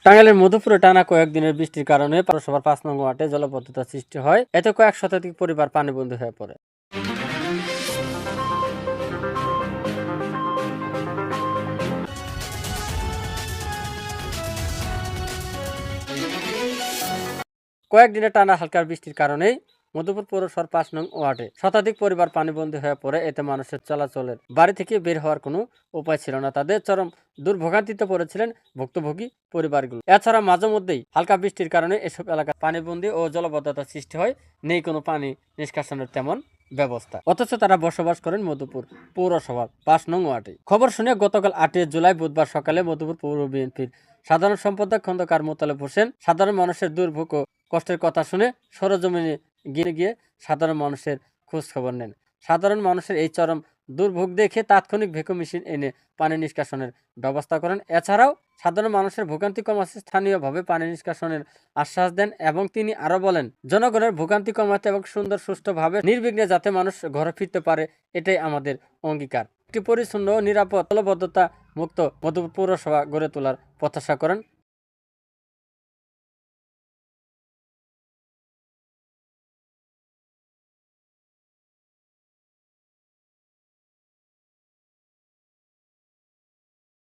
টাঙ্গাইলের মধুপুরে টানা কয়েকদিনের বৃষ্টির কারণে পৌরসভার ৫ নং ওয়ার্ডে জলাবদ্ধতার সৃষ্টি হয়। এতে কয়েক শতাধিক পরিবার পানিবন্দী হয়ে পড়ে। কয়েকদিনের টানা হালকা বৃষ্টির কারণেই মধুপুর পৌরসভার ৫ নং ওয়ার্ডে শতাধিক পরিবার পানিবন্দী হয়ে পড়ে। এতে মানুষের চলাচলের বাড়ি থেকে বের হওয়ার কোনো উপায় ছিল না। তাদের চরম দুর্ভোগান্তিতে পড়েছিলেন ভুক্তভোগী পরিবারগুলো। এছাড়া মাঝে মধ্যেই হালকা বৃষ্টির কারণে এসব এলাকায় পানিবন্দী ও জলাবদ্ধতার সৃষ্টি হয়। নেই কোনো পানি নিষ্কাশনের তেমন ব্যবস্থা, অথচ তারা বসবাস করেন মধুপুর পৌরসভার ৫ নং ওয়ার্ডে। খবর শুনে গতকাল ৮ জুলাই বুধবার সকালে মধুপুর পৌর বিএনপির সাধারণ সম্পাদক খন্দকার মোতালেব হোসেন সাধারণ মানুষের দুর্ভোগ ও কষ্টের কথা শুনে সরজমিনে গিয়ে সাধারণ মানুষের খোঁজ খবর নেন। সাধারণ মানুষের এই চরম দুর্ভোগ দেখে তাৎক্ষণিক ভ্যাকুম মেশিন এনে পানি নিষ্কাশনের ব্যবস্থা করেন। এছাড়াও সাধারণ মানুষের ভোগান্তি কমাতে স্থানীয়ভাবে পানি নিষ্কাশনের আশ্বাস দেন এবং তিনি আরো বলেন, জনগণের ভোগান্তি কমাতে এবং সুন্দর সুষ্ঠুভাবে নির্বিঘ্নে যাতে মানুষ ঘরে ফিরতে পারে, এটাই আমাদের অঙ্গীকার। একটি পরিচ্ছন্ন ও নিরাপদ জলাবদ্ধতা মুক্ত মধুপুর পৌরসভা গড়ে তোলার প্রত্যাশা করেন